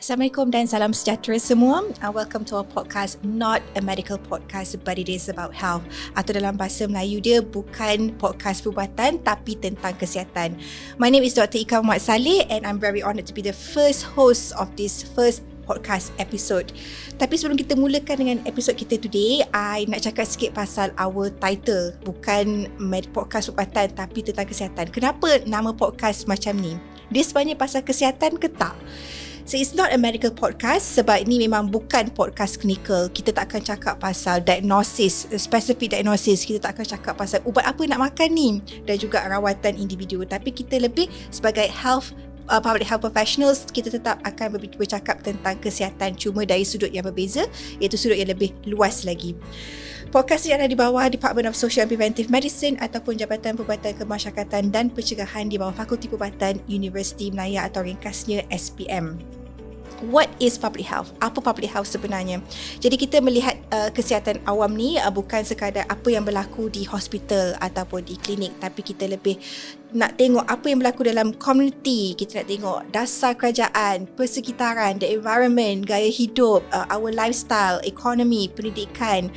Assalamualaikum dan salam sejahtera semua. Welcome to our podcast, not a medical podcast but it is about health. Atau dalam bahasa Melayu dia bukan podcast perubatan tapi tentang kesihatan. My name is Dr. Ika Muhammad Saleh and I'm very honoured to be the first host of this first podcast episode. Tapi sebelum kita mulakan dengan episod kita today, I nak cakap sikit pasal our title. Bukan podcast perubatan tapi tentang kesihatan. Kenapa nama podcast macam ni? Dia sebenarnya pasal kesihatan ke tak? So it's not a medical podcast sebab ini memang bukan podcast klinikal. Kita tak akan cakap pasal diagnosis, specific diagnosis. Kita tak akan cakap pasal ubat apa nak makan ni dan juga rawatan individu. Tapi kita lebih sebagai public health professionals, kita tetap akan bercakap tentang kesihatan cuma dari sudut yang berbeza, iaitu sudut yang lebih luas lagi. Podcast ini ada di bawah Department of Social and Preventive Medicine ataupun Jabatan Perubatan Kemasyarakatan dan Pencegahan di bawah Fakulti Perubatan Universiti Melaya atau ringkasnya SPM. What is public health? Apa public health sebenarnya? Jadi kita melihat kesihatan awam ni bukan sekadar apa yang berlaku di hospital ataupun di klinik, tapi kita lebih nak tengok apa yang berlaku dalam komuniti. Kita nak tengok dasar kerajaan, persekitaran, the environment, gaya hidup, our lifestyle, ekonomi, pendidikan,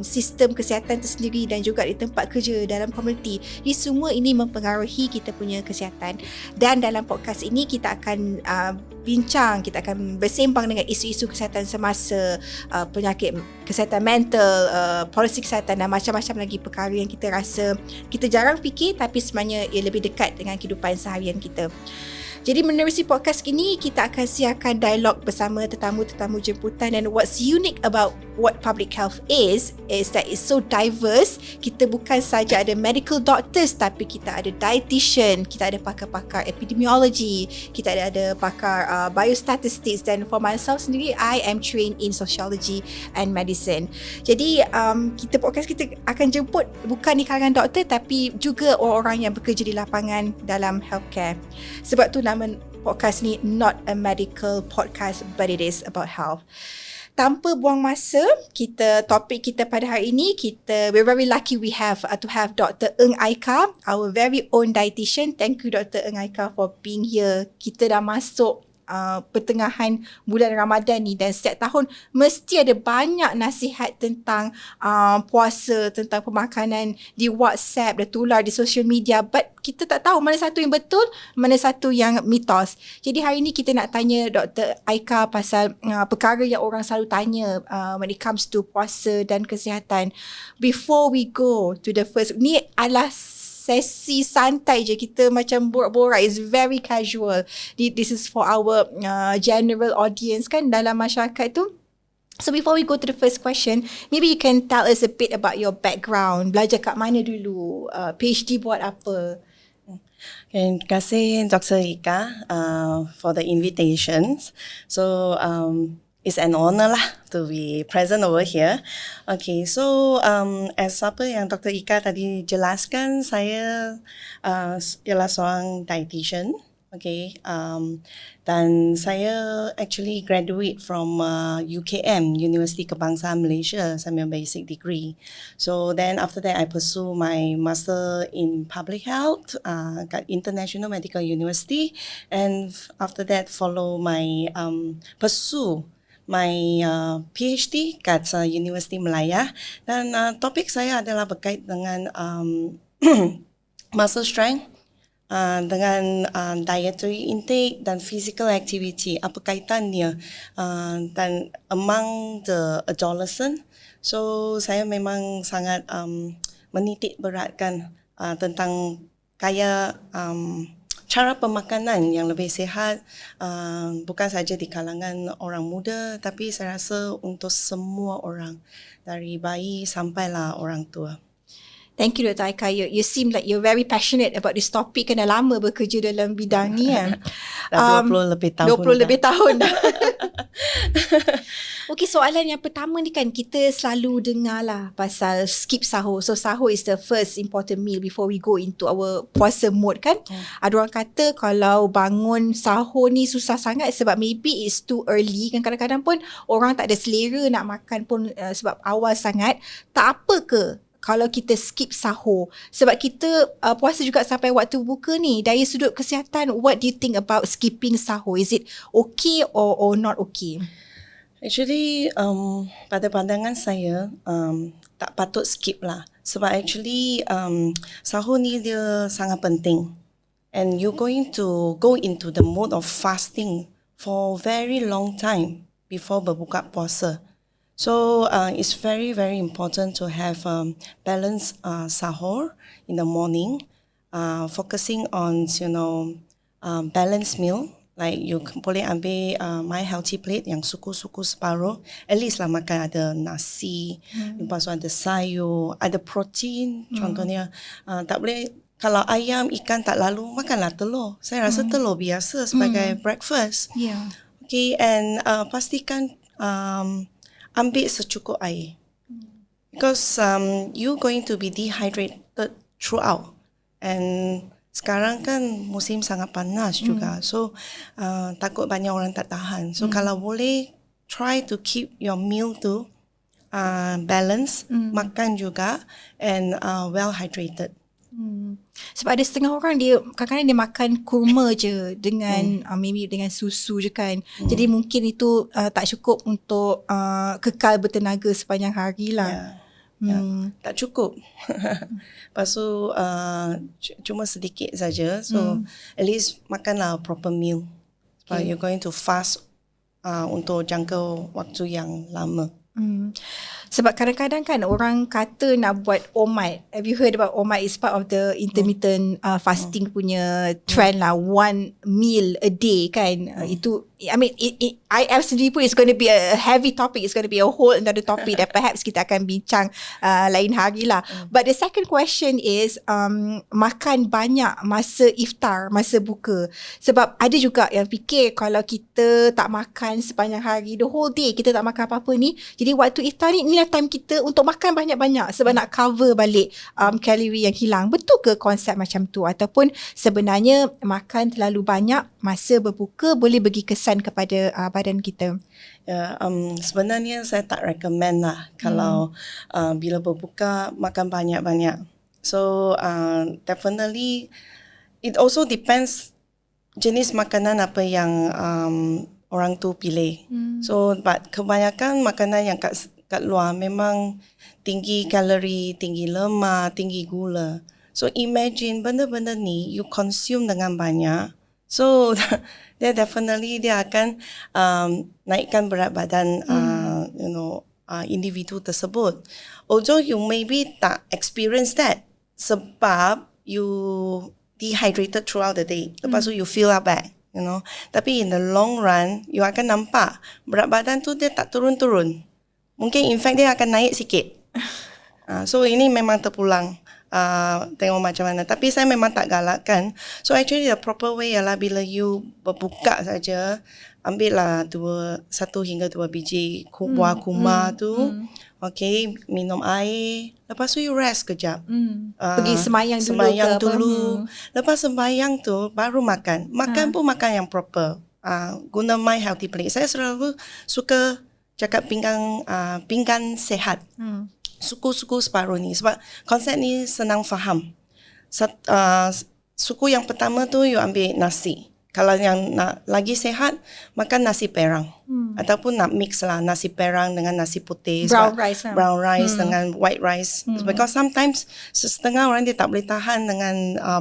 sistem kesihatan itu sendiri dan juga di tempat kerja, dalam komuniti. Jadi semua ini mempengaruhi kita punya kesihatan. Dan dalam podcast ini kita akan bincang, kita akan bersembang dengan isu-isu kesihatan semasa, penyakit kesihatan mental, polisi kesihatan dan macam-macam lagi perkara yang kita rasa kita jarang fikir tapi sebenarnya ia lebih dekat dengan kehidupan seharian kita. Jadi menerusi podcast ini, kita akan siarkan dialog bersama tetamu-tetamu jemputan, dan what's unique about what public health is that it's so diverse. Kita bukan saja ada medical doctors tapi kita ada dietitian, kita ada pakar-pakar epidemiology, kita ada pakar biostatistics, dan for myself sendiri, I am trained in sociology and medicine. Jadi podcast kita akan jemput bukan di kalangan doktor tapi juga orang-orang yang bekerja di lapangan dalam healthcare. Sebab tu nama podcast ni not a medical podcast but it is about health. Tanpa buang masa, topik kita pada hari ini, we're very lucky we have to have Dr. Ng Aika, our very own dietitian. Thank you Dr. Ng Aika for being here. Kita dah masuk pertengahan bulan Ramadan ni dan setiap tahun mesti ada banyak nasihat tentang puasa, tentang pemakanan di WhatsApp, dah tular di social media, but kita tak tahu mana satu yang betul, mana satu yang mitos. Jadi hari ni kita nak tanya Dr. Aika pasal perkara yang orang selalu tanya when it comes to puasa dan kesihatan. Before we go to the first, ni adalah sesi santai je, kita macam borak-borak, is very casual. This is for our general audience kan dalam masyarakat tu. So before we go to the first question, maybe you can tell us a bit about your background. Belajar kat mana dulu? PhD buat apa? Terima kasih Dr. Ika for the invitations. So it's an honor lah to be present over here. Okay, so as apa yang Dr. Ika tadi jelaskan, saya ialah seorang dietitian. Okay, dan saya actually graduate from UKM, University Kebangsaan Malaysia, saya punya basic degree. So then after that I pursue my master in public health kat International Medical University, and after that follow my pursue my PhD kat Universiti Melaya, dan topik saya adalah berkait dengan muscle strength, dengan dietary intake dan physical activity, apa kaitannya, dan among the adolescent. So saya memang sangat menitik beratkan tentang cara pemakanan yang lebih sihat, bukan saja di kalangan orang muda tapi saya rasa untuk semua orang, dari bayi sampailah orang tua. Thank you Dr. Aika. You seem like you're very passionate about this topic, kan dah lama bekerja dalam bidang ni kan. Dah 20 lebih tahun. 20 lebih tahun dah. Okay, soalan yang pertama ni kan, kita selalu dengar lah pasal skip sahur. So sahur is the first important meal before we go into our puasa mode kan. Ada orang kata kalau bangun sahur ni susah sangat sebab maybe it's too early kan. Kadang-kadang pun orang tak ada selera nak makan pun sebab awal sangat. Tak apa ke kalau kita skip sahur, sebab kita puasa juga sampai waktu buka ni, dari sudut kesihatan, what do you think about skipping sahur? Is it okay or not okay? Actually, pada pandangan saya, tak patut skip lah. Sebab actually, sahur ni dia sangat penting. And you're going to go into the mode of fasting for very long time before berbuka puasa. So, it's very, very important to have balanced sahur in the morning, focusing on, balanced meal. Like you boleh ambil my healthy plate yang suku-suku separuh. At least lah makan ada nasi, lepas tu ada sayur, ada protein. Contohnya, tak boleh, kalau ayam, ikan tak lalu, makanlah telur. Saya rasa telur biasa sebagai breakfast. Yeah. Okay, and pastikan ambil secukup air. Because you going to be dehydrated throughout. And sekarang kan musim sangat panas juga. So, takut banyak orang tak tahan. So, kalau boleh, try to keep your meal tu balance, makan juga, and well hydrated. Sebab ada setengah orang dia kadang-kadang dia makan kurma je dengan maybe dengan susu je kan. Jadi mungkin itu tak cukup untuk kekal bertenaga sepanjang hari lah. Tak cukup. Lepas tu cuma sedikit saja. So at least makanlah proper meal. Okay. You're going to fast untuk jangka waktu yang lama. Sebab kadang-kadang kan orang kata nak buat omat. Have you heard about omat? It's part of the intermittent fasting punya trend lah. One meal a day kan. Itu, I mean, I sendiri pun it's going to be a heavy topic. It's going to be a whole another topic that perhaps kita akan bincang lain hari lah. But the second question is makan banyak masa iftar, masa buka. Sebab ada juga yang fikir kalau kita tak makan sepanjang hari, the whole day kita tak makan apa-apa ni, jadi waktu iftar ni inilah time kita untuk makan banyak-banyak sebab nak cover balik kalori yang hilang. Betul ke konsep macam tu? Ataupun sebenarnya makan terlalu banyak masa berbuka boleh bagi kesan kepada badan kita? Sebenarnya saya tak recommend lah kalau bila berbuka makan banyak-banyak. So definitely it also depends jenis makanan apa yang orang tu pilih. So but kebanyakan makanan yang kat luar memang tinggi kalori, tinggi lemak, tinggi gula. So imagine benda-benda ni you consume dengan banyak. So dia definitely dia akan naikkan berat badan individu tersebut. Although you maybe tak experience that sebab you dehydrated throughout the day. Lepas tu you feel bad. Tapi in the long run you akan nampak berat badan tu dia tak turun-turun. Mungkin in fact dia akan naik sikit. So ini memang terpulang. Tengok macam mana. Tapi saya memang tak galakkan. So actually the proper way ialah bila you berbuka saja, ambillah 1 hingga 2 biji buah kurma tu. Okay, minum air. Lepas tu you rest kejap. Pergi sembahyang dulu. Sembahyang dulu. Lepas sembahyang tu baru makan. Makan pun makan yang proper. Guna my healthy plate. Saya selalu suka cakap pinggan sehat. Suku-suku separuh ni. Sebab konsep ni senang faham. Suku yang pertama tu you ambil nasi. Kalau yang nak lagi sehat, makan nasi perang. Ataupun nak mix lah nasi perang dengan nasi putih. Brown rice dengan white rice. Because sometimes setengah orang dia tak boleh tahan dengan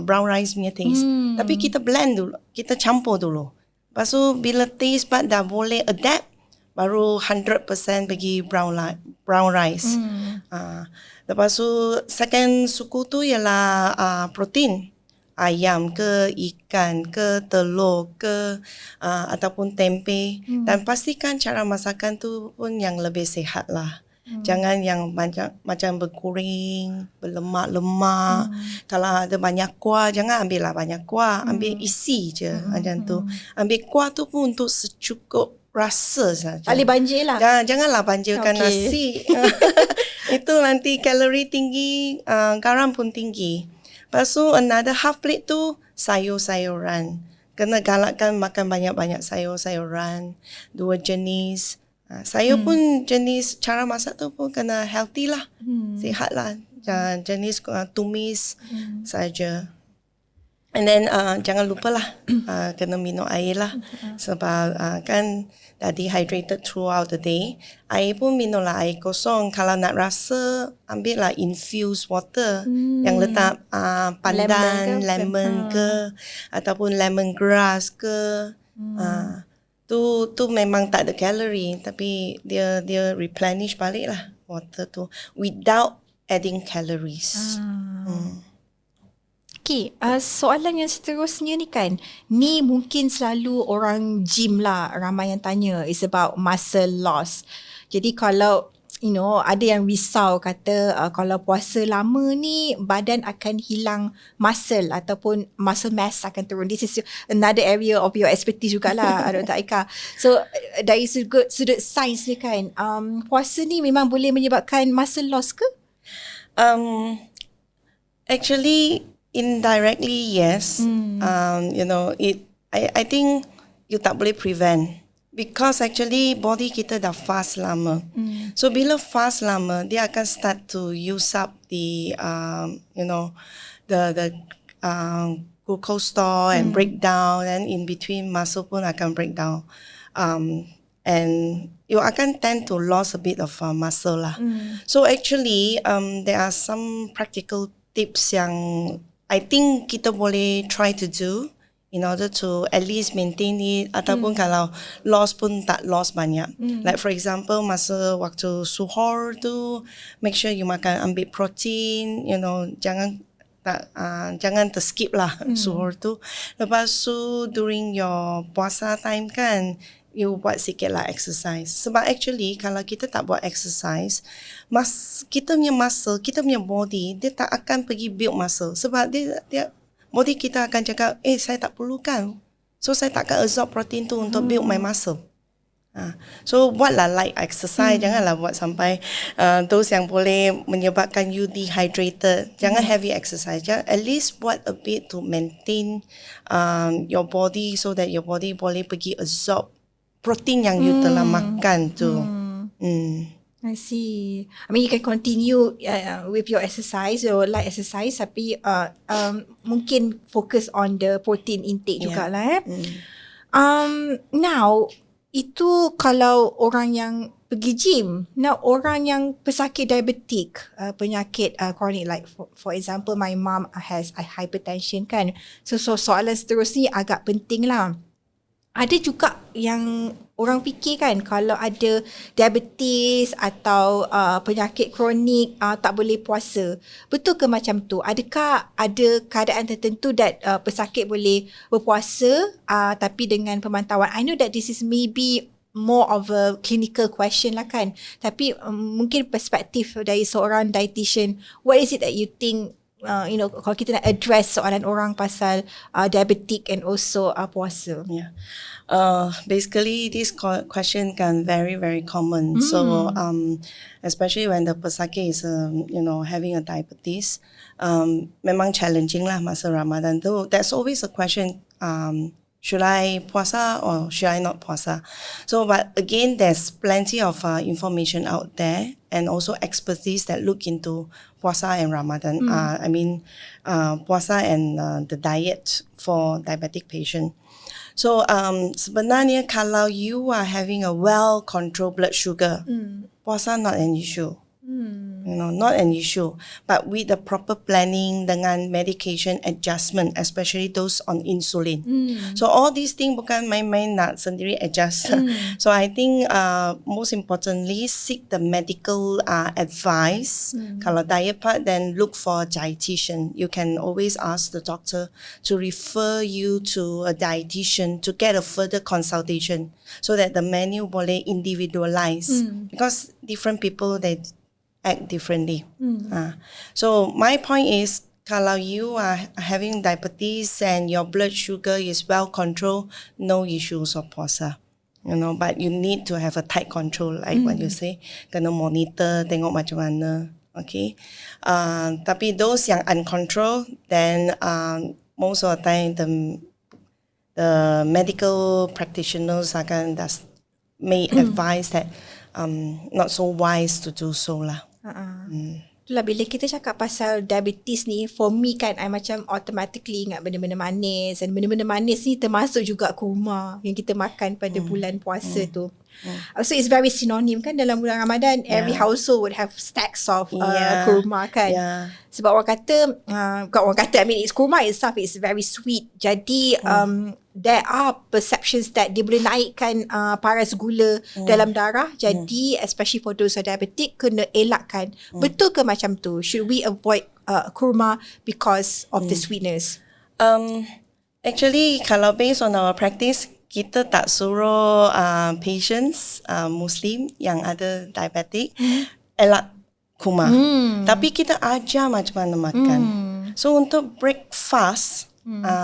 brown rice punya taste. Tapi kita blend dulu. Kita campur dulu. Lepas tu bila taste bud dah boleh adapt, baru 100% bagi brown rice. Lepas tu second suku tu ialah protein. Ayam ke, ikan ke, telur ke, ataupun tempe. Dan pastikan cara masakan tu pun yang lebih sihat lah. Jangan yang macam berkuring, berlemak-lemak. Kalau ada banyak kuah, jangan ambil lah banyak kuah. Ambil isi je macam tu. Ambil kuah tu pun untuk secukup rasa saja. Tak boleh banjir lah. Janganlah banjirkan nasi. Itu nanti kalori tinggi, garam pun tinggi. Lepas tu another half plate tu sayur-sayuran. Kena galakkan makan banyak-banyak sayur-sayuran. 2 jenis. Sayur pun jenis cara masak tu pun kena healthy lah. Sihat lah. jenis tumis saja. And then jangan lupa lah kena minum air lah sebab kan dah dehydrated throughout the day. Air pun minum lah air kosong. Kalau nak rasa ambil lah infused water yang letak pandan, lemon ke ataupun lemongrass ke. Tu memang tak ada kalori tapi dia replenish balik lah water tu without adding calories. Okay, soalan yang seterusnya ni kan, ni mungkin selalu orang gym lah, ramai yang tanya, is about muscle loss. Jadi kalau, ada yang risau kata kalau puasa lama ni, badan akan hilang muscle ataupun muscle mass akan turun. This is another area of your expertise jugalah, Dr. Aika. So, dari sudut sains ni kan, puasa ni memang boleh menyebabkan muscle loss ke? Actually, indirectly, yes. I think you tak boleh prevent because actually body kita dah fast lama. So bila fast lama, dia akan start to use up the glucose store and break down, and in between muscle pun akan break down. And you akan tend to lose a bit of muscle lah. So actually, there are some practical tips yang I think kita boleh try to do in order to at least maintain it ataupun kalau loss pun tak loss banyak. Like for example, masa waktu sahur tu, make sure you makan ambil protein, jangan terskip lah sahur tu. Lepas tu during your puasa time kan, you buat sikit lah exercise. Sebab actually kalau kita tak buat exercise, kita punya muscle, kita punya body, dia tak akan pergi build muscle. Sebab dia body kita akan cakap, saya tak perlukan. So saya tak akan absorb protein tu untuk build my muscle. So buatlah light exercise, janganlah buat sampai those yang boleh menyebabkan you dehydrated. Jangan heavy exercise. At least buat a bit to maintain your body so that your body boleh pergi absorb protein yang you telah makan tu. I see. I mean, you can continue with your exercise, your light exercise, tapi mungkin focus on the protein intake jugalah. Now, itu kalau orang yang pergi gym. Now, orang yang pesakit diabetik, penyakit kronik, like for example, my mom has hypertension kan. So soalan seterusnya agak penting lah. Ada juga yang orang fikir kan kalau ada diabetes atau penyakit kronik tak boleh puasa. Betul ke macam tu? Adakah ada keadaan tertentu that pesakit boleh berpuasa tapi dengan pemantauan? I know that this is maybe more of a clinical question lah kan. Tapi mungkin perspektif dari seorang dietitian, what is it that you think kalau kita nak address soalan orang pasal diabetic and also puasa? Basically, this question can very, very common. So, especially when the pesakit is, having a diabetes, memang challenging lah masa Ramadan tu. There's always a question, should I puasa or should I not puasa? So, but again, there's plenty of information out there and also expertise that look into puasa and Ramadan. Puasa and the diet for diabetic patient. So, sebenarnya kalau you are having a well-controlled blood sugar, puasa not an issue. Not an issue. But with the proper planning dengan medication adjustment, especially those on insulin. So all these things bukan main-main nak sendiri adjust. So I think most importantly, seek the medical advice. Kalau diet part, then look for a dietitian. You can always ask the doctor to refer you to a dietitian to get a further consultation so that the menu boleh individualize. Because different people, they act differently. So my point is, kalau you are having diabetes and your blood sugar is well controlled, no issues of puasa. But you need to have a tight control, like what you say. Kena monitor, tengok macam mana. Okay. Tapi those yang uncontrolled, then most of the time the medical practitioners may advise that not so wise to do so lah. Itulah bila kita cakap pasal diabetes ni, for me kan, I macam automatically ingat benda-benda manis. Dan benda-benda manis ni termasuk juga kurma yang kita makan pada bulan puasa tu. So it's very synonym kan dalam bulan Ramadan. Every household would have stacks of kurma kan. Sebab orang kata, bukan orang kata, I mean it's kurma itself is very sweet. Jadi there are perceptions that dia boleh naikkan paras gula dalam darah. Jadi especially for those who are diabetic, kena elakkan. Betul ke macam tu? Should we avoid kurma because of the sweetness? Actually, kalau based on our practice, kita tak suruh patients Muslim yang ada diabetic elak kurma. Tapi kita ajar macam mana makan. So untuk breakfast,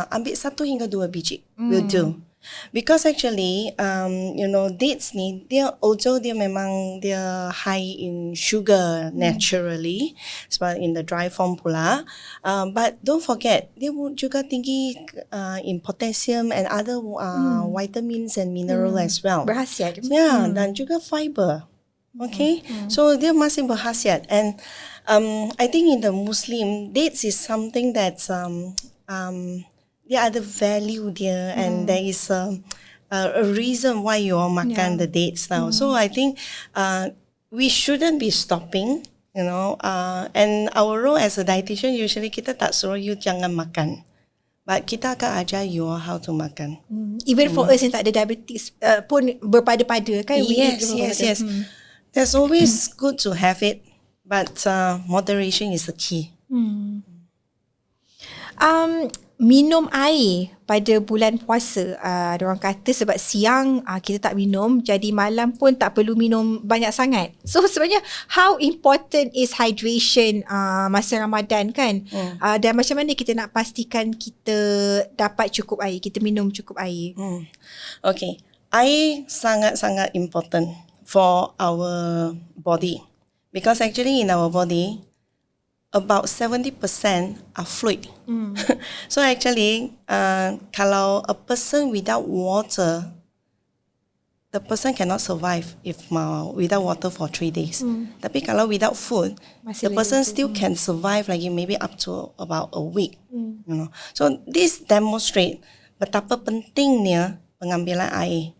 ambil 1 hingga 2 biji will do. Because actually, dates ni, although dia memang high in sugar naturally, sebab in the dry form pula, but don't forget, dia juga tinggi in potassium and other vitamins and mineral as well. Berkhasiat. Dan juga fiber. Okay, so dia masih berkhasiat. And I think in the Muslim, dates is something that's dia ada value dia, and there is a reason why you all makan the dates now. So I think we shouldn't be stopping, and our role as a dietitian, usually kita tak suruh you jangan makan, but kita akan ajar you all how to makan. Even for us yang tak ada diabetes pun berpada-pada kan. Yes. That's always good to have it, but moderation is the key. Minum air pada bulan puasa, orang kata sebab siang kita tak minum, jadi malam pun tak perlu minum banyak sangat. So sebenarnya how important is hydration masa Ramadan kan? Dan macam mana kita nak pastikan kita dapat cukup air, kita minum cukup air? Okay, air sangat-sangat important for our body, because actually in our body about 70% are fluid. So actually, kalau a person without water, the person cannot survive without water for 3 days. Tapi kalau without food, the person still can survive lagi maybe up to about a week. So this demonstrate betapa pentingnya pengambilan air.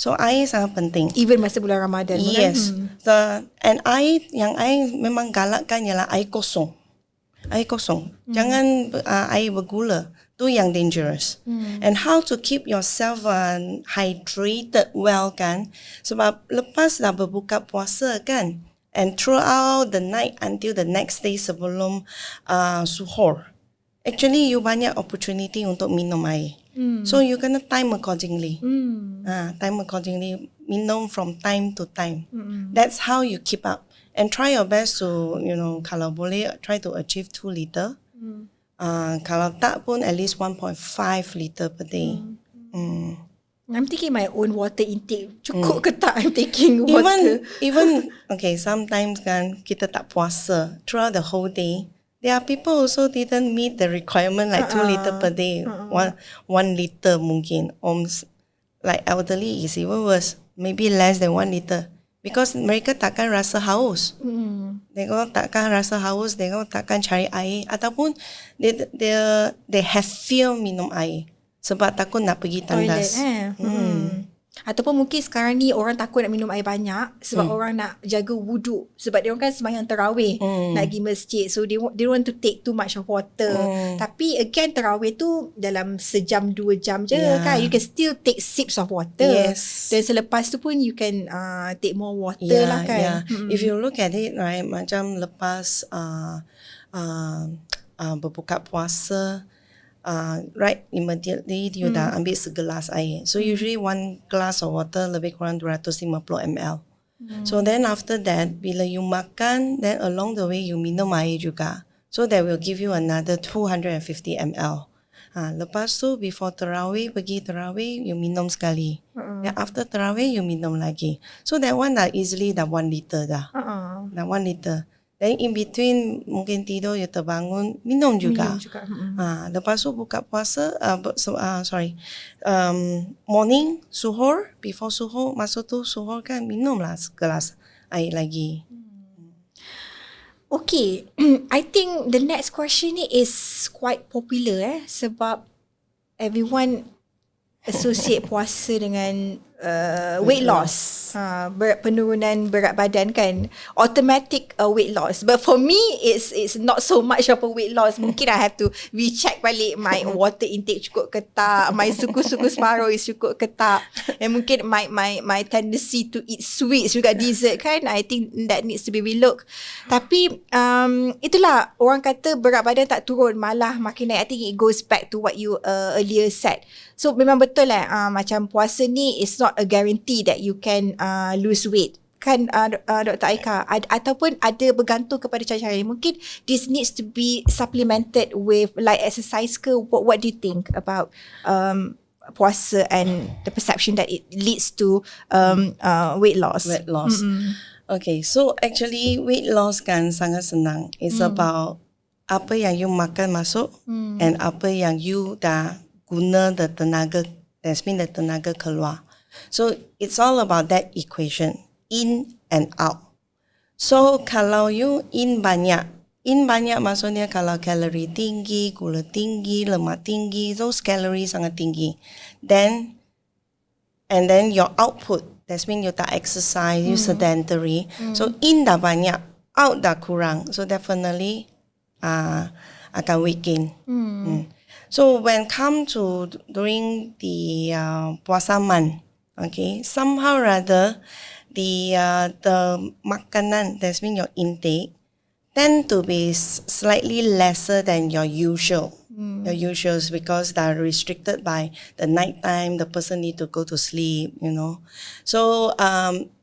So air sangat penting. Even masa bulan Ramadan. Yes. And air memang galakkan ialah air kosong. Air kosong. Jangan air bergula. Tu yang dangerous. And how to keep yourself hydrated well kan. Sebab lepas dah berbuka puasa kan. And throughout the night until the next day sebelum suhur. Actually you banyak opportunity untuk minum air. So you gonna time accordingly. Time accordingly. Minum from time to time. That's how you keep up. And try your best to, kalau boleh, try to achieve 2 liter. Kalau tak pun, at least 1.5 liter per day. I'm taking my own water intake. Cukup ke tak I'm taking water? Even okay, sometimes kan, kita tak puasa. Throughout the whole day, there are people also didn't meet the requirement like 2 liter per day. 1 liter mungkin. Like elderly is even worse. Maybe less than 1 liter. Because mereka takkan rasa haus. Mereka takkan rasa haus, mereka takkan cari air. Ataupun they have fear minum air. Sebab takut nak pergi tandas. Ataupun mungkin sekarang ni orang takut nak minum air banyak sebab orang nak jaga wuduk. Sebab dia orang kan sembahyang tarawih nak pergi masjid. So they don't want to take too much of water. Tapi again tarawih tu dalam sejam 2 jam je kan. You can still take sips of water. Yes. Dan selepas tu pun you can take more water lah kan. If you look at it right, macam lepas berbuka puasa, right immediately you dah ambil segelas air. So usually 1 glass of water lebih kurang 250 ml. So then after that, bila you makan, then along the way you minum air juga. So that will give you another 250 ml. Lepas tu before tarawih, pergi tarawih, you minum sekali. Then after tarawih, you minum lagi. So that one dah easily dah 1 liter dah. Dah 1 liter. Then in between mungkin tidur, you terbangun, minum juga. Lepas tu buka puasa, morning, suhur, before suhur, masa tu suhur kan, minumlah segelas air lagi. Okay, I think the next question ni is quite popular sebab everyone associate puasa dengan weight loss. Penurunan berat badan kan. Automatic weight loss. But for me, it's not so much of a weight loss. Mungkin I have to recheck balik my water intake cukup ke tak, my suku-suku separuh is cukup ke tak. And mungkin my tendency to eat sweets juga, dessert kan. I think that needs to be relooked. Tapi itulah, orang kata berat badan tak turun, malah makin naik. I think it goes back to what you earlier said. So memang betul lah, macam puasa ni is not a guarantee that you can lose weight. Kan Dr. Aika, ataupun ada bergantung kepada cara-cara ni. Mungkin this needs to be supplemented with like exercise ke. What do you think about puasa and the perception that it leads to weight loss? Weight loss. Okay, so actually weight loss kan sangat senang. It's about apa yang you makan masuk and apa yang you dah guna the tenaga, that's mean the tenaga keluar. So it's all about that equation, in and out. So kalau you in banyak maksudnya kalau kalori tinggi, gula tinggi, lemak tinggi, those calories sangat tinggi. And then your output, that's mean you tak exercise, you sedentary. So in dah banyak, out dah kurang. So definitely akan weight gain. So when come to during the puasa month, okay, somehow rather the makanan, that's mean your intake, tend to be slightly lesser than your usual. Your usuals, because they are restricted by the night time, the person need to go to sleep, you know. So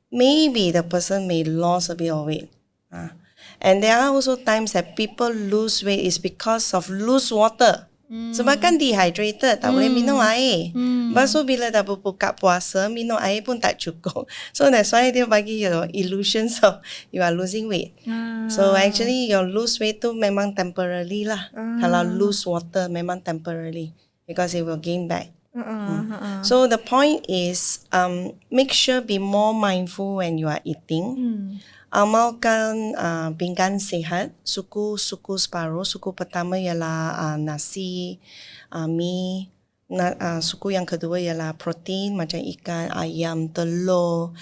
maybe the person may lose a bit of weight. And there are also times that people lose weight is because of lose water. Sebab kan dehydrated, tak boleh minum air. Lepas tu bila dah berbuka puasa, minum air pun tak cukup. So that's why dia bagi you illusions of you are losing weight. So actually your lose weight tu memang temporarily lah. Kalau lose water memang temporarily, because it will gain back. So the point is make sure be more mindful when you are eating. Amalkan pinggan sihat, suku separuh. Suku pertama ialah nasi, mi. Suku yang kedua ialah protein macam ikan, ayam, telur,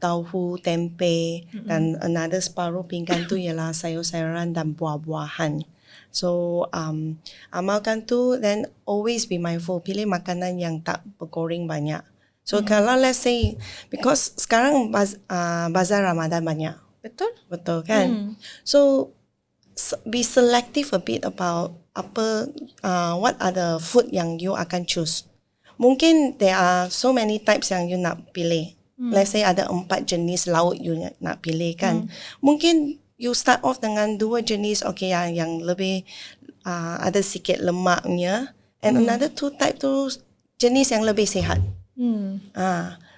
tauhu, tempe. Dan another separuh pinggan tu ialah sayur-sayuran dan buah-buahan. So amalkan tu, then always be mindful, pilih makanan yang tak bergoreng banyak. So kalau let's say, because sekarang bazar Ramadan banyak. Betul kan? So be selective a bit about what are the food yang you akan choose. Mungkin there are so many types yang you nak pilih. Let's say ada 4 jenis lauk you nak pilih kan. Mungkin you start off dengan 2 jenis, okay, yang lebih ada sikit lemaknya, and another 2 type tu jenis yang lebih sihat.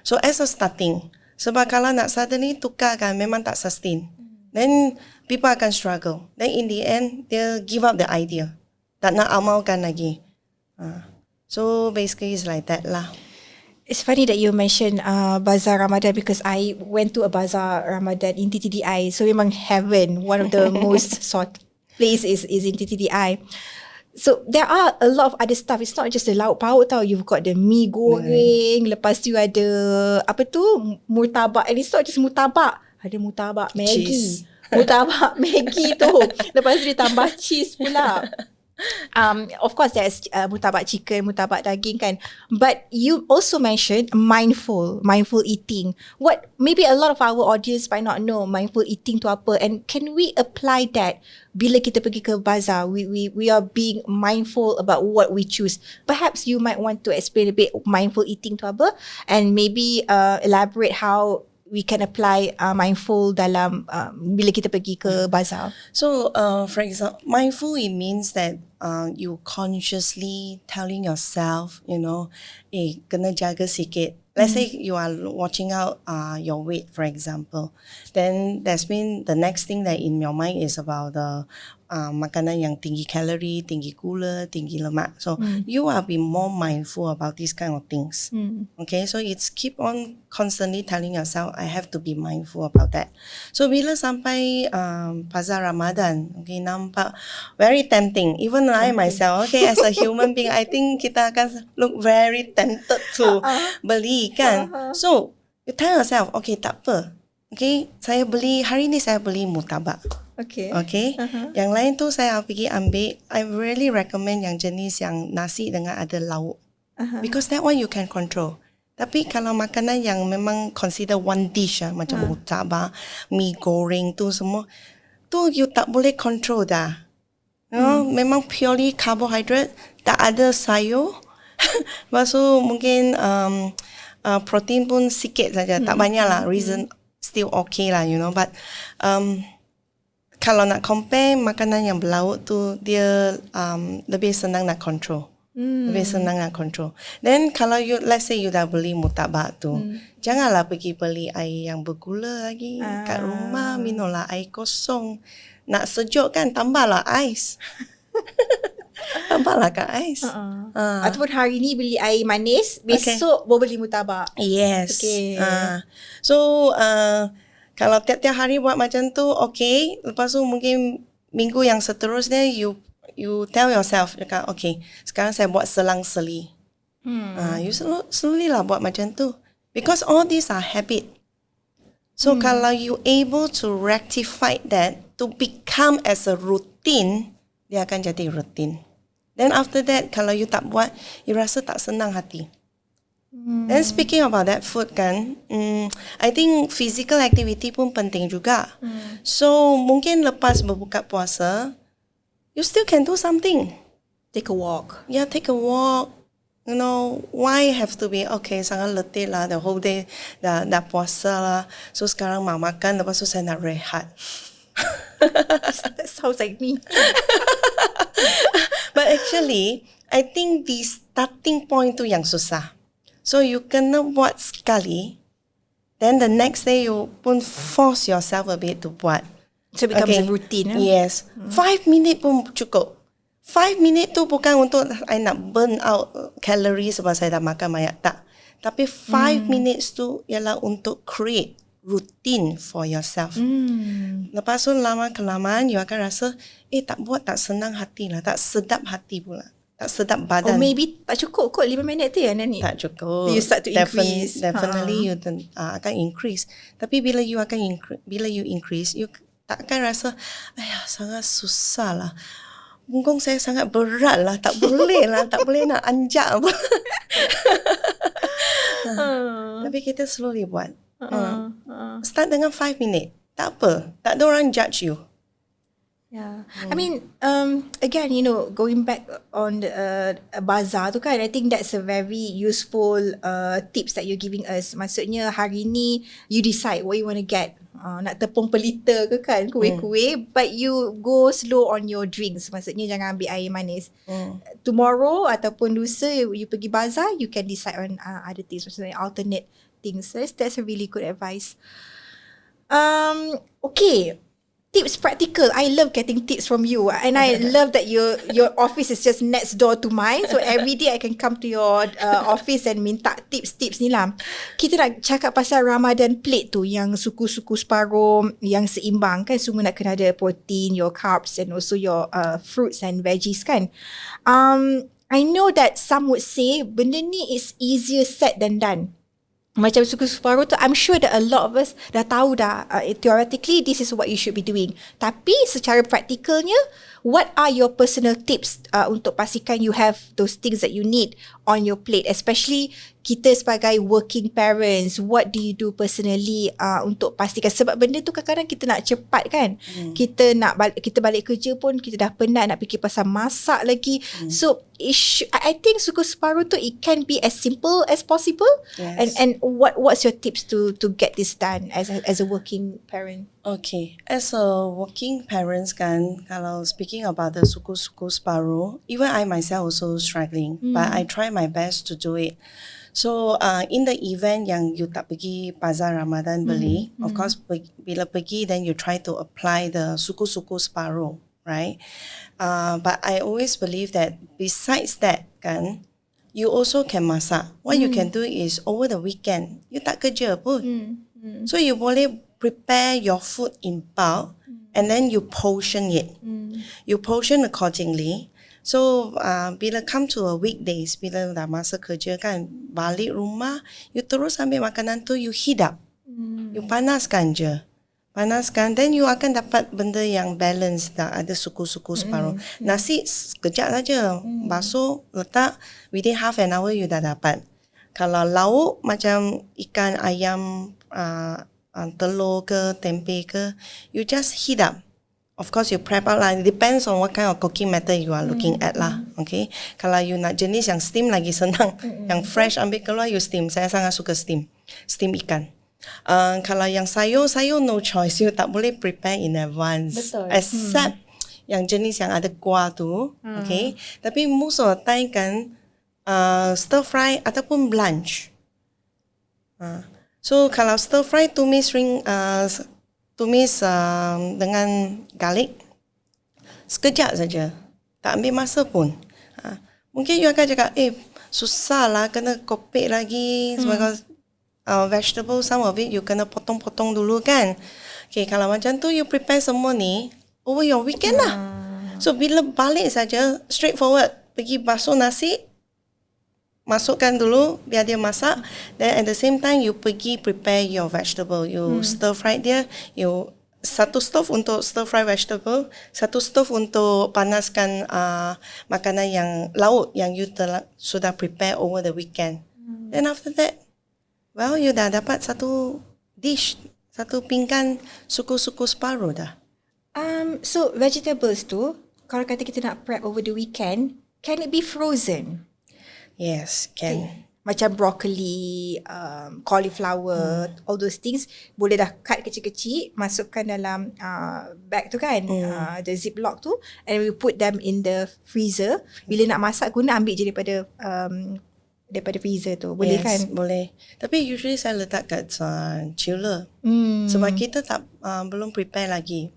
So as a starting, sebab kalau nak suddenly tukar kan memang tak sustain. Then people akan struggle. Then in the end they'll give up the idea, tak nak amalkan lagi. So basically it's like that lah. It's funny that you mentioned bazar Ramadan, because I went to a bazar Ramadan in TTDI. So memang heaven, one of the most sought place is in TTDI. So there are a lot of other stuff. It's not just the lauk pauk tau. You've got the mi goreng. Lepas tu ada apa tu, murtabak. And it's not just murtabak. Ada murtabak Maggi. Murtabak Maggi tu. Lepas tu dia tambah cheese pula. Of course there's murtabak chicken, murtabak daging kan. But you also mentioned mindful eating. What maybe a lot of our audience might not know mindful eating tu apa, and can we apply that bila kita pergi ke bazar? We are being mindful about what we choose. Perhaps you might want to explain a bit mindful eating tu apa, and maybe elaborate how we can apply mindful dalam bila kita pergi ke bazar. So for example, mindful, it means that you consciously telling yourself, you know, kena jaga sikit. Let's say you are watching out your weight, for example. Then that's mean the next thing that in your mind is about the makanan yang tinggi kalori, tinggi gula, tinggi lemak. So you are be more mindful about these kind of things. Okay, so it's keep on constantly telling yourself, I have to be mindful about that. So bila sampai bazar Ramadan, okay, nampak very tempting. Even I myself, okay, as a human being, I think kita akan look very tempted to beli kan. So you tell yourself, okay, tak apa. Okay, saya beli, hari ni saya beli murtabak. Okay. Okay. Yang lain tu saya pergi ambil. I really recommend yang jenis yang nasi dengan ada lauk. Because that one you can control. Tapi kalau makanan yang memang consider one dish macam murtabak, mi goreng tu semua, tu you tak boleh control dah. You know, memang purely carbohydrate, tak ada sayur. Lepas tu mungkin protein pun sikit saja, tak banyak lah. Reason still okay lah, you know. But kalau nak compare makanan yang berlauk tu, dia lebih senang nak control. Lebih senang nak control. Then kalau you, let's say you dah beli murtabak tu, janganlah pergi beli air yang bergula lagi. Kat rumah minumlah air kosong. Nak sejuk kan, tambahlah ais. Tambahlah kat ais. Ataupun hari ni beli air manis, besok baru beli murtabak. Yes. Okay. So kalau tiap-tiap hari buat macam tu, okay. Lepas tu mungkin minggu yang seterusnya you tell yourself, okay, sekarang saya buat selang-seli. You slowly lah buat macam tu. Because all these are habit. So kalau you able to rectify that to become as a routine, dia akan jadi rutin. Then after that, kalau you tak buat, you rasa tak senang hati. Then speaking about that food kan, I think physical activity pun penting juga. So mungkin lepas berbuka puasa, you still can do something. Take a walk. Yeah, take a walk. You know, why have to be, okay, sangat letih lah, the whole day dah puasa lah. So sekarang mau makan, lepas tu saya nak rehat. That sounds like me. But actually, I think the starting point tu yang susah. So you kena buat sekali, then the next day you pun force yourself a bit to buat. So it becomes a routine. Yes. 5 minit pun cukup. 5 minit tu bukan untuk I nak burn out calories sebab saya dah makan banyak, tak. Tapi 5 minutes tu ialah untuk create routine for yourself. Lepas tu lama-kelamaan you akan rasa, tak buat tak senang hati lah, tak sedap hati pula. Tak sedap badan. Or maybe tak cukup kot 5 minit tu ya Nani. Tak cukup. You start to increase. Definitely you akan increase. Tapi bila you increase, you tak akan rasa, sangat susah lah. Punggung saya sangat berat lah, tak boleh lah, tak boleh nak anjak apa. Tapi kita slowly buat. Start dengan 5 minit. Tak apa. Tak ada orang judge you. Yeah. I mean, again, you know, going back on the bazar tu kan, I think that's a very useful tips that you're giving us. Maksudnya hari ni you decide what you want to get. Nak tepung pelita ke kan, kuih-kuih, but you go slow on your drinks. Maksudnya jangan ambil air manis. Tomorrow ataupun lusa you pergi bazar, you can decide on other things, maksudnya alternate things. So that's a really good advice. Okay. Tips practical. I love getting tips from you, and I love that your office is just next door to mine. So every day I can come to your office and minta tips ni lah. Kita nak cakap pasal Ramadan plate tu, yang suku-suku separuh, yang seimbang kan. Semua nak kena ada protein, your carbs and also your fruits and veggies kan. I know that some would say benda ni is easier said than done. Macam suku separuh tu, I'm sure that a lot of us dah tahu dah, theoretically this is what you should be doing. Tapi secara praktikalnya, what are your personal tips untuk pastikan you have those things that you need on your plate, especially kita sebagai working parents? What do you do personally untuk pastikan, sebab benda tu kadang-kadang kita nak cepat kan. Kita balik kerja pun kita dah penat nak fikir pasal masak lagi. So I think suku separuh tu, it can be as simple as possible. Yes. And what's your tips to get this done as a working parent? Okay, as a working parents kan, kalau speaking about the suku-suku separuh, even I myself also struggling, but I try my best to do it. So in the event yang you tak pergi bazar Ramadan beli, of course bila pergi then you try to apply the suku-suku separuh. right? But I always believe that besides that, kan, you also can masak. What you can do is over the weekend, you tak kerja pun. So you boleh prepare your food in bulk and then you portion it. You portion accordingly. So bila come to a weekdays, bila dah masa kerja kan, balik rumah, you terus ambil makanan tu, you heat up. You panaskan je. Panaskan, then you akan dapat benda yang balance, tak ada suku-suku separuh. Nasi sekejap saja, basuh, letak, within half an hour you dah dapat. Kalau lauk macam ikan, ayam, telur ke, tempe ke, you just heat up. Of course you prep out lah. It depends on what kind of cooking method you are looking at lah. Okay. Kalau you nak jenis yang steam lagi senang. Yang fresh ambil keluar you steam. Saya sangat suka steam. Steam ikan. Kalau yang sayur no choice. You tak boleh prepare in advance. Betul. Except yang jenis yang ada kuah tu. Okay. Tapi most of the time kan stir fry ataupun blanch. So kalau stir fry tumis dengan garlic sekejap saja, tak ambil masa pun. Mungkin you akan cakap, susah lah, kena kopek lagi sebagai vegetable, some of it you kena potong-potong dulu kan. Okay, kalau macam tu you prepare semua ni over your weekend lah. So bila balik saja, straightforward, pergi basuh nasi, masukkan dulu biar dia masak, then at the same time you pergi prepare your vegetable, you stir fry dia, you satu stove untuk stir fry vegetable, satu stove untuk panaskan makanan yang lauk yang you sudah prepare over the weekend. Then after that, well, you dah dapat satu dish, satu pinggan suku-suku separuh dah. So vegetables tu, kalau kata kita nak prep over the weekend, can it be frozen? Yes, can. Okay. Macam broccoli, cauliflower, all those things boleh dah cut kecil-kecil, masukkan dalam bag tu kan, the ziplock tu, and we put them in the freezer. Bila nak masak guna, ambil je daripada freezer tu. Boleh kan? Boleh. Tapi usually saya letak kat chiller. Sebab kita belum prepare lagi.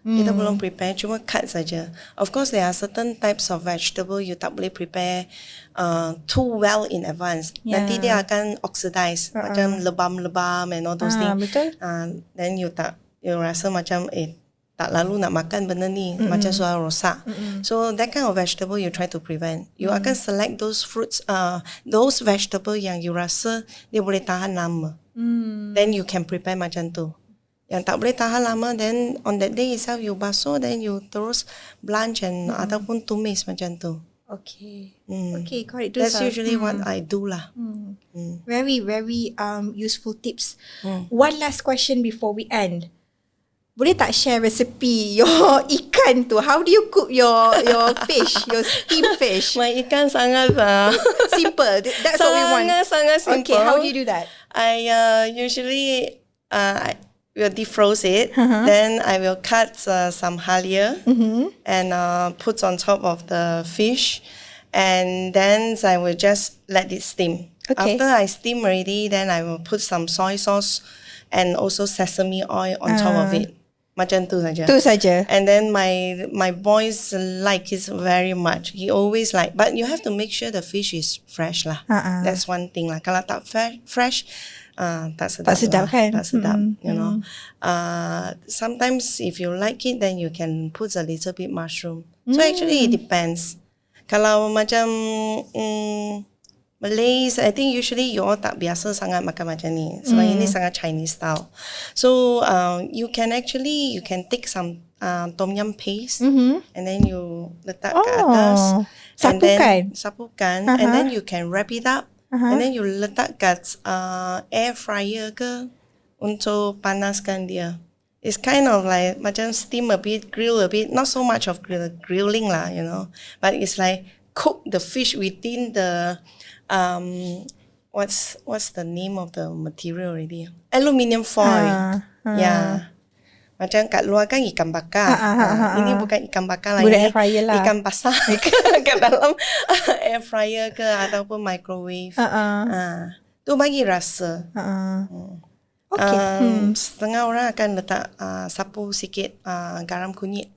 Kita belum prepare, cuma cut saja. Of course, there are certain types of vegetable you tak boleh prepare too well in advance. Nanti dia akan oxidize, macam lebam-lebam and all those things. Betul. Then you rasa macam tak lalu nak makan benda ni, macam sudah rosak. So that kind of vegetable you try to prevent. You akan select those fruits, those vegetable yang you rasa dia boleh tahan lama. Then you can prepare macam tu. Yang tak boleh tahan lama, then on that day itself you basuh, then you terus blanch and ataupun tumis macam tu. Okay. Okay, correct. That's usually what I do lah. Very, very useful tips. One last question before we end. Boleh tak share recipe your ikan tu? How do you cook your fish, your steamed fish? My ikan sangat simple. That's what we want. Sangat simple. Okay, how do you do that? I usually will defrost it. Then I will cut some halia and put on top of the fish, and then I will just let it steam. Okay. After I steam already, then I will put some soy sauce and also sesame oil on top of it. Macam tu saja. Tu saja. And then my boys like it very much. He always like, but you have to make sure the fish is fresh lah. That's one thing lah. Kalau tak fresh, tak sedap. Tak sedap kan? Tak sedap, you know. Sometimes if you like it, then you can put a little bit mushroom. So actually it depends. Kalau macam Malays, I think usually you all tak biasa sangat makan macam ni. Sebab ini sangat Chinese style. So you can take some tom yum paste and then you letak ke atas. Sapukan. And then you can wrap it up. And then you letak kat air fryer ke untuk panaskan dia. It's kind of like macam steam a bit, grill a bit. Not so much of grilling lah, you know. But it's like cook the fish within the what's the name of the material already? Aluminium foil. Yeah. Macam kat luar kan ikan bakar. Ini bukan ikan bakar lagi. Air fryer lah. Ikan basah kat dalam air fryer ke ataupun microwave. Tu bagi rasa. Okay. Setengah orang akan letak sapu sikit garam kunyit.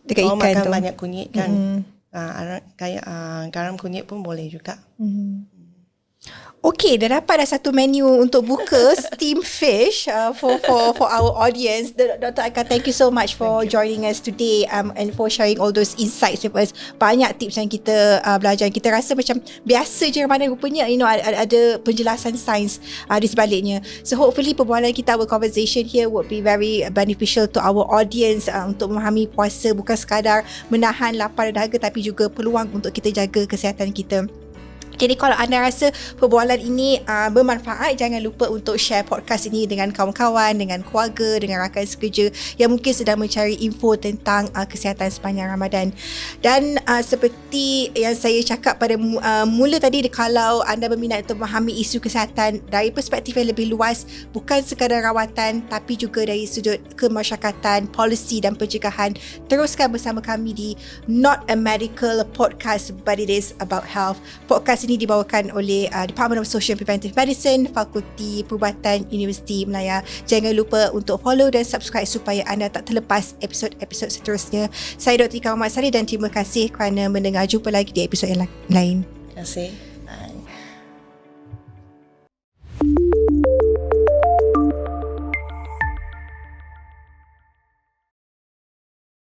Dekat Kalau ikan makan tu. banyak kunyit kan. Garam kunyit pun boleh juga. Okay, dah dapat satu menu untuk buka steamed fish for our audience. Dr. Aka, thank you so much for joining us today and for sharing all those insights with us. Banyak tips yang kita belajar. Kita rasa macam biasa je Ramadan, rupanya ada penjelasan sains di sebaliknya. So hopefully perbualan kita, our conversation here would be very beneficial to our audience untuk memahami puasa bukan sekadar menahan lapar dan dahaga, tapi juga peluang untuk kita jaga kesihatan kita. Jadi kalau anda rasa perbualan ini bermanfaat, jangan lupa untuk share podcast ini dengan kawan-kawan, dengan keluarga, dengan rakan sekerja yang mungkin sedang mencari info tentang kesihatan sepanjang Ramadan. Dan seperti yang saya cakap pada mula tadi, kalau anda berminat untuk memahami isu kesihatan dari perspektif yang lebih luas, bukan sekadar rawatan tapi juga dari sudut kemasyarakatan, polisi dan pencegahan, teruskan bersama kami di Not a Medical Podcast, but it is about health. Podcast ini dibawakan oleh Department of Social and Preventive Medicine, Fakulti Perubatan Universiti Melaya. Jangan lupa untuk follow dan subscribe supaya anda tak terlepas episod-episod seterusnya. Saya Dr. Ika Muhammad Sari dan terima kasih kerana mendengar. Jumpa lagi di episod yang lain. Terima kasih.